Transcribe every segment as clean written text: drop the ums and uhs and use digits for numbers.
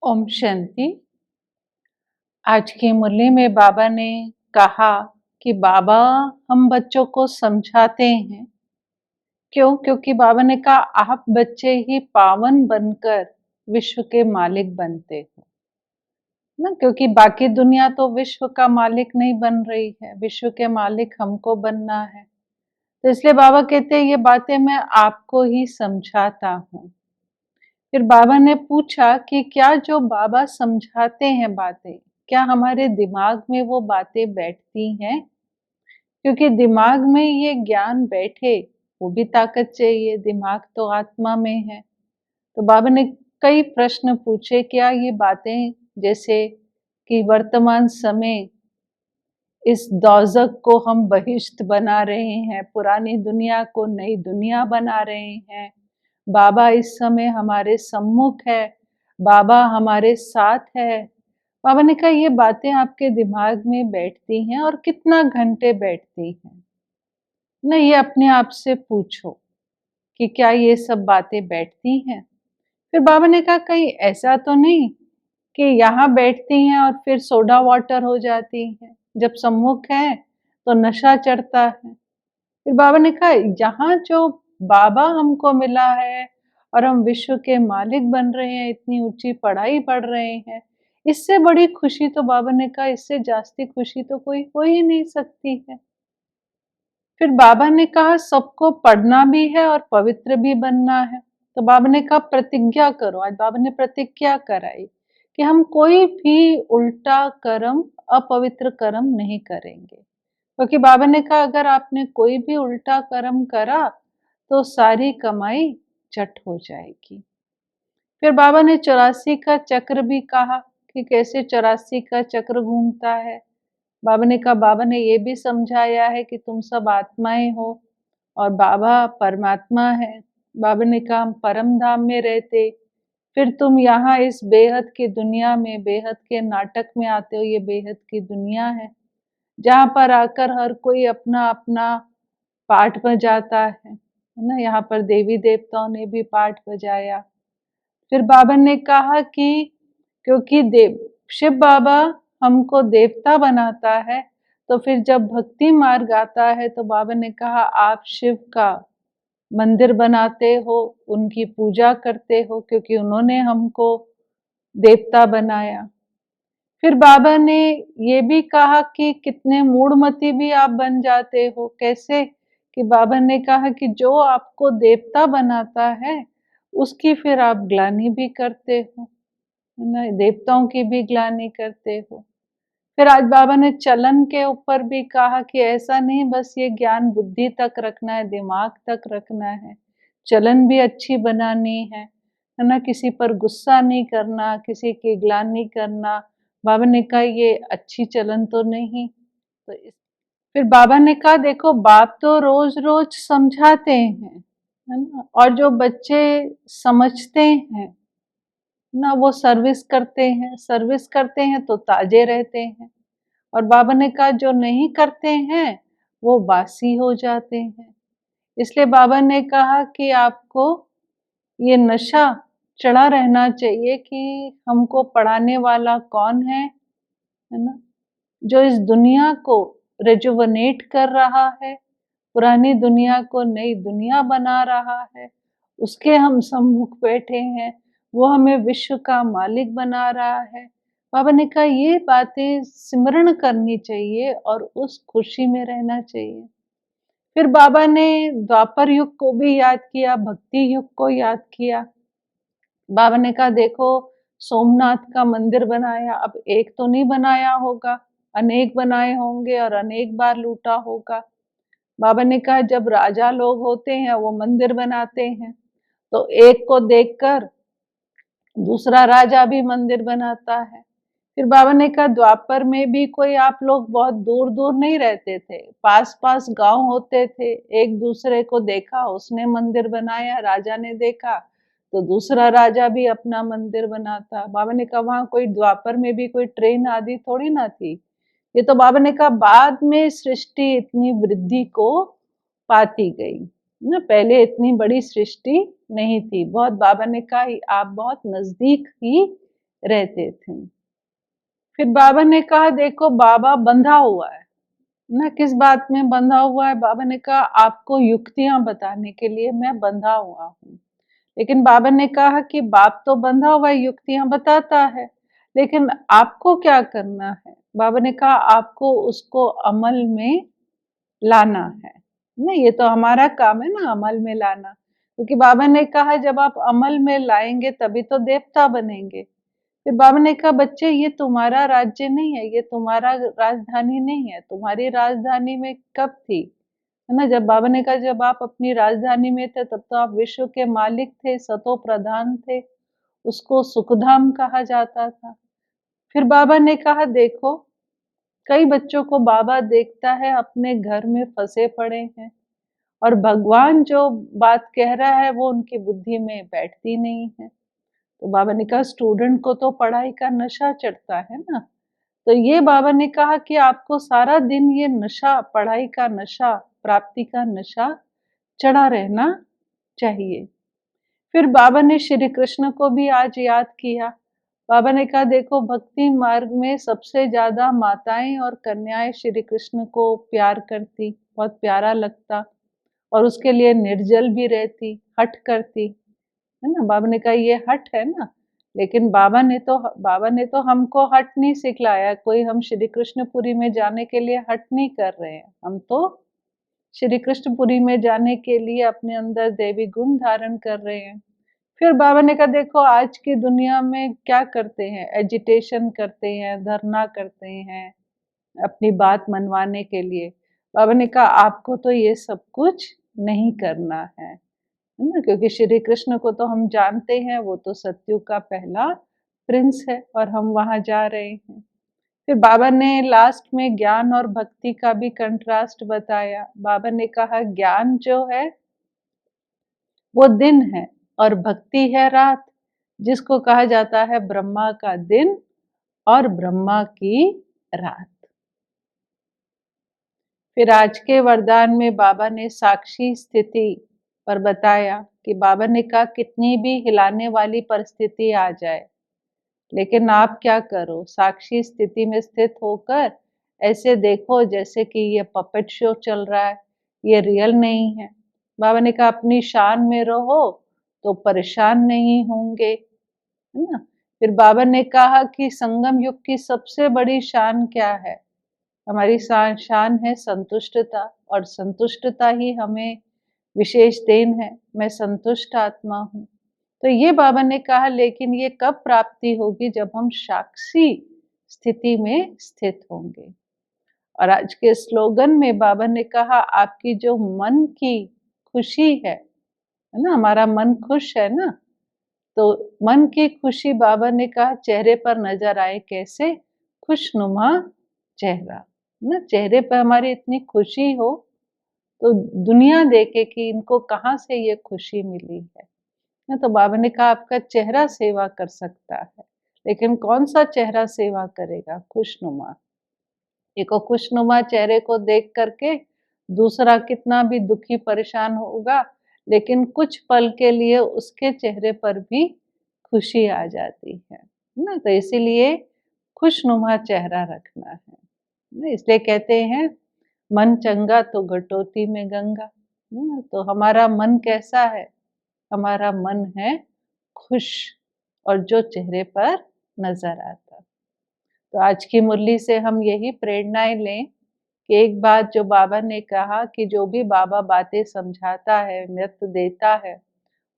ओम शांति। आज की मुरली में बाबा ने कहा कि बाबा हम बच्चों को समझाते हैं। क्यों? क्योंकि बाबा ने कहा आप बच्चे ही पावन बनकर विश्व के मालिक बनते हो ना, क्योंकि बाकी दुनिया तो विश्व का मालिक नहीं बन रही है, विश्व के मालिक हमको बनना है। तो इसलिए बाबा कहते हैं ये बातें मैं आपको ही समझाता हूँ। फिर बाबा ने पूछा कि क्या जो बाबा समझाते हैं बातें, क्या हमारे दिमाग में वो बातें बैठती हैं? क्योंकि दिमाग में ये ज्ञान बैठे वो भी ताकत चाहिए, दिमाग तो आत्मा में है। तो बाबा ने कई प्रश्न पूछे, क्या ये बातें जैसे कि वर्तमान समय इस दोज़ख को हम बहिश्त बना रहे हैं, पुरानी दुनिया को नई दुनिया बना रहे हैं, बाबा इस समय हमारे सम्मुख है, बाबा हमारे साथ है। बाबा ने कहा ये बातें आपके दिमाग में बैठती हैं और कितना घंटे बैठती हैं ना, ये अपने आप से पूछो कि क्या ये सब बातें बैठती हैं। फिर बाबा ने कहा कहीं ऐसा तो नहीं कि यहाँ बैठती हैं और फिर सोडा वाटर हो जाती हैं, जब सम्मुख है तो नशा चढ़ता है। फिर बाबा ने कहा यहाँ जो बाबा हमको मिला है और हम विश्व के मालिक बन रहे हैं, इतनी ऊंची पढ़ाई पढ़ रहे हैं, इससे बड़ी खुशी तो बाबा ने कहा इससे जास्ती खुशी तो कोई हो ही नहीं सकती है। फिर बाबा ने कहा सबको पढ़ना भी है और पवित्र भी बनना है। तो बाबा ने कहा प्रतिज्ञा करो। आज बाबा ने प्रतिज्ञा कराई कि हम कोई भी उल्टा कर्म, अपवित्र कर्म नहीं करेंगे, क्योंकि बाबा ने कहा अगर आपने कोई भी उल्टा कर्म करा तो सारी कमाई चट हो जाएगी। फिर बाबा ने 84 का चक्र भी कहा कि कैसे 84 का चक्र घूमता है। बाबा ने कहा बाबा ने ये भी समझाया है कि तुम सब आत्माएं हो और बाबा परमात्मा है। बाबा ने कहा हम परम धाम में रहते, फिर तुम यहाँ इस बेहद की दुनिया में, बेहद के नाटक में आते हो। ये बेहद की दुनिया है जहाँ पर आकर हर कोई अपना अपना पाठ बजाता है ना। यहाँ पर देवी देवताओं ने भी पाठ बजाया। फिर बाबा ने कहा कि क्योंकि देव शिव बाबा हमको देवता बनाता है, तो फिर जब भक्ति मार्ग आता है तो बाबा ने कहा आप शिव का मंदिर बनाते हो, उनकी पूजा करते हो, क्योंकि उन्होंने हमको देवता बनाया। फिर बाबा ने ये भी कहा कि कितने मूढ़मती भी आप बन जाते हो। कैसे? कि बाबा ने कहा कि जो आपको देवता बनाता है उसकी फिर आप ग्लानि भी करते हो, है ना, देवताओं की भी ग्लानि करते हो। फिर आज बाबा ने चलन के ऊपर भी कहा कि ऐसा नहीं बस ये ज्ञान बुद्धि तक रखना है, दिमाग तक रखना है, चलन भी अच्छी बनानी है ना, किसी पर गुस्सा नहीं करना, किसी की ग्लानि करना। बाबा ने कहा ये अच्छी चलन तो नहीं। तो फिर बाबा ने कहा देखो बाप तो रोज रोज समझाते हैं, है ना, और जो बच्चे समझते हैं ना वो सर्विस करते हैं, सर्विस करते हैं तो ताजे रहते हैं। और बाबा ने कहा जो नहीं करते हैं वो बासी हो जाते हैं। इसलिए बाबा ने कहा कि आपको ये नशा चढ़ा रहना चाहिए कि हमको पढ़ाने वाला कौन है ना, जो इस दुनिया को रेजुवनेट कर रहा है, पुरानी दुनिया को नई दुनिया बना रहा है, उसके हम सम्मुख बैठे हैं, वो हमें विश्व का मालिक बना रहा है। बाबा ने कहा ये बातें सिमरण करनी चाहिए और उस खुशी में रहना चाहिए। फिर बाबा ने द्वापर युग को भी याद किया, भक्ति युग को याद किया। बाबा ने कहा देखो सोमनाथ का मंदिर बनाया, अब एक तो नहीं बनाया होगा, अनेक बनाए होंगे और अनेक बार लूटा होगा। बाबा ने कहा जब राजा लोग होते हैं वो मंदिर बनाते हैं तो एक को देखकर दूसरा राजा भी मंदिर बनाता है। फिर बाबा ने कहा द्वापर में भी कोई आप लोग बहुत दूर दूर नहीं रहते थे, पास पास गांव होते थे, एक दूसरे को देखा उसने मंदिर बनाया, राजा ने देखा तो दूसरा राजा भी अपना मंदिर बनाता। बाबा ने कहा वहां कोई द्वापर में भी कोई ट्रेन आदि थोड़ी ना थी। ये तो बाबा ने कहा बाद में सृष्टि इतनी वृद्धि को पाती गई ना, पहले इतनी बड़ी सृष्टि नहीं थी। बहुत बाबा ने कहा आप बहुत नजदीक ही रहते थे। फिर बाबा ने कहा देखो बाबा बंधा हुआ है ना, किस बात में बंधा हुआ है? बाबा ने कहा आपको युक्तियां बताने के लिए मैं बंधा हुआ हूँ। लेकिन बाबा ने कहा कि बाप तो बंधा हुआ है, युक्तियां बताता है, लेकिन आपको क्या करना है? बाबा ने कहा आपको उसको अमल में लाना है ना, ये तो हमारा काम है ना अमल में लाना, क्योंकि बाबा ने कहा जब आप अमल में लाएंगे तभी तो देवता बनेंगे। फिर बाबा ने कहा बच्चे ये तुम्हारा राज्य नहीं है, ये तुम्हारा राजधानी नहीं है, तुम्हारी राजधानी में कब थी, है ना? जब बाबा ने कहा जब आप अपनी राजधानी में थे तब तो आप विश्व के मालिक थे, सतो प्रधान थे, उसको सुखधाम कहा जाता था। फिर बाबा ने कहा देखो कई बच्चों को बाबा देखता है अपने घर में फंसे पड़े हैं, और भगवान जो बात कह रहा है वो उनकी बुद्धि में बैठती नहीं है। तो बाबा ने कहा स्टूडेंट को तो पढ़ाई का नशा चढ़ता है ना, तो ये बाबा ने कहा कि आपको सारा दिन ये नशा, पढ़ाई का नशा, प्राप्ति का नशा चढ़ा रहना चाहिए। फिर बाबा ने श्री कृष्ण को भी आज याद किया। बाबा ने कहा देखो भक्ति मार्ग में सबसे ज्यादा माताएं और कन्याएं श्री कृष्ण को प्यार करती, बहुत प्यारा लगता, और उसके लिए निर्जल भी रहती, हट करती, है ना? बाबा ने कहा ये हट है ना, लेकिन बाबा ने तो हमको हट नहीं सिखलाया, कोई हम श्री कृष्णपुरी में जाने के लिए हट नहीं कर रहे हैं, हम तो श्री कृष्णपुरी में जाने के लिए अपने अंदर देवी गुण धारण कर रहे हैं। फिर बाबा ने कहा देखो आज की दुनिया में क्या करते हैं, एजिटेशन करते हैं, धरना करते हैं अपनी बात मनवाने के लिए। बाबा ने कहा आपको तो ये सब कुछ नहीं करना है ना, क्योंकि श्री कृष्ण को तो हम जानते हैं, वो तो सतयुग का पहला प्रिंस है और हम वहां जा रहे हैं। फिर बाबा ने लास्ट में ज्ञान और भक्ति का भी कंट्रास्ट बताया। बाबा ने कहा ज्ञान जो है वो दिन है और भक्ति है रात, जिसको कहा जाता है ब्रह्मा का दिन और ब्रह्मा की रात। फिर आज के वरदान में बाबा ने साक्षी स्थिति पर बताया कि बाबा ने कहा कितनी भी हिलाने वाली परिस्थिति आ जाए, लेकिन आप क्या करो, साक्षी स्थिति में स्थित होकर ऐसे देखो जैसे कि ये पपेट शो चल रहा है, ये रियल नहीं है। बाबा ने कहा अपनी शान में रहो तो परेशान नहीं होंगे, है ना? फिर बाबा ने कहा कि संगम युग की सबसे बड़ी शान क्या है? हमारी शान है संतुष्टता, और संतुष्टता ही हमें विशेष देन है। मैं संतुष्ट आत्मा हूँ। तो ये बाबा ने कहा लेकिन ये कब प्राप्ति होगी, जब हम साक्षी स्थिति में स्थित होंगे। और आज के स्लोगन में बाबा ने कहा आपकी जो मन की खुशी है ना, हमारा मन खुश है ना, तो मन की खुशी बाबा ने कहा चेहरे पर नजर आए, कैसे? खुशनुमा चेहरा ना, चेहरे पर हमारी इतनी खुशी हो तो दुनिया देखे कि इनको कहाँ से ये खुशी मिली है ना। तो बाबा ने कहा आपका चेहरा सेवा कर सकता है, लेकिन कौन सा चेहरा सेवा करेगा? खुशनुमा। देखो खुशनुमा चेहरे को देख करके दूसरा कितना भी दुखी परेशान होगा, लेकिन कुछ पल के लिए उसके चेहरे पर भी खुशी आ जाती है ना। तो इसीलिए खुशनुमा चेहरा रखना है ना। इसलिए कहते हैं मन चंगा तो घटोती में गंगा, है ना? तो हमारा मन कैसा है? हमारा मन है खुश, और जो चेहरे पर नजर आता। तो आज की मुरली से हम यही प्रेरणाएं लें कि एक बात जो बाबा ने कहा कि जो भी बाबा बातें समझाता है, मत देता है,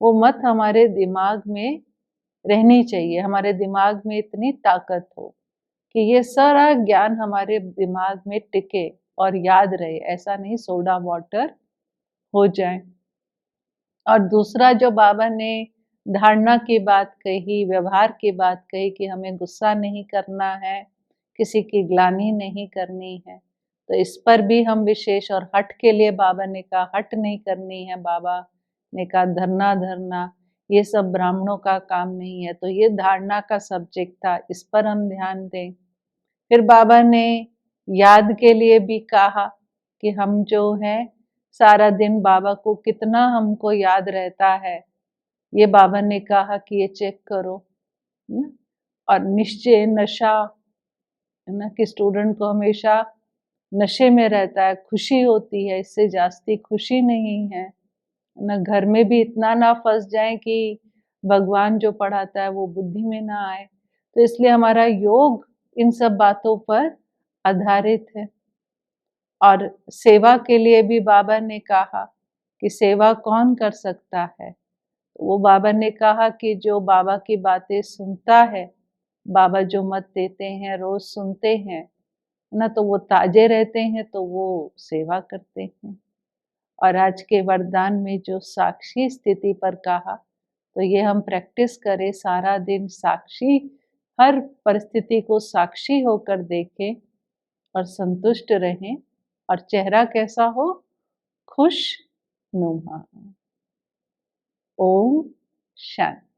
वो मत हमारे दिमाग में रहनी चाहिए, हमारे दिमाग में इतनी ताकत हो कि ये सारा ज्ञान हमारे दिमाग में टिके और याद रहे, ऐसा नहीं सोडा वाटर हो जाए। और दूसरा जो बाबा ने धारणा की बात कही, व्यवहार की बात कही कि हमें गुस्सा नहीं करना है, किसी की ग्लानि नहीं करनी है, तो इस पर भी हम विशेष, और हट के लिए बाबा ने कहा हट नहीं करनी है, बाबा ने कहा धरना धरना ये सब ब्राह्मणों का काम नहीं है, तो ये धारणा का सब्जेक्ट था, इस पर हम ध्यान दें। फिर बाबा ने याद के लिए भी कहा कि हम जो है सारा दिन बाबा को कितना हमको याद रहता है, ये बाबा ने कहा कि ये चेक करो, और निश्चय नशा, है ना, कि स्टूडेंट को हमेशा नशे में रहता है, खुशी होती है, इससे जास्ती खुशी नहीं है ना। घर में भी इतना ना फंस जाए कि भगवान जो पढ़ाता है वो बुद्धि में ना आए। तो इसलिए हमारा योग इन सब बातों पर आधारित है। और सेवा के लिए भी बाबा ने कहा कि सेवा कौन कर सकता है। वो बाबा ने कहा कि जो बाबा की बातें सुनता है, बाबा जो मत देते हैं रोज सुनते हैं ना, तो वो ताजे रहते हैं, तो वो सेवा करते हैं। और आज के वरदान में जो साक्षी स्थिति पर कहा, तो ये हम प्रैक्टिस करें, सारा दिन साक्षी, हर परिस्थिति को साक्षी होकर देखें और संतुष्ट रहें। और चेहरा कैसा हो? खुश नुमा। ओम शांति।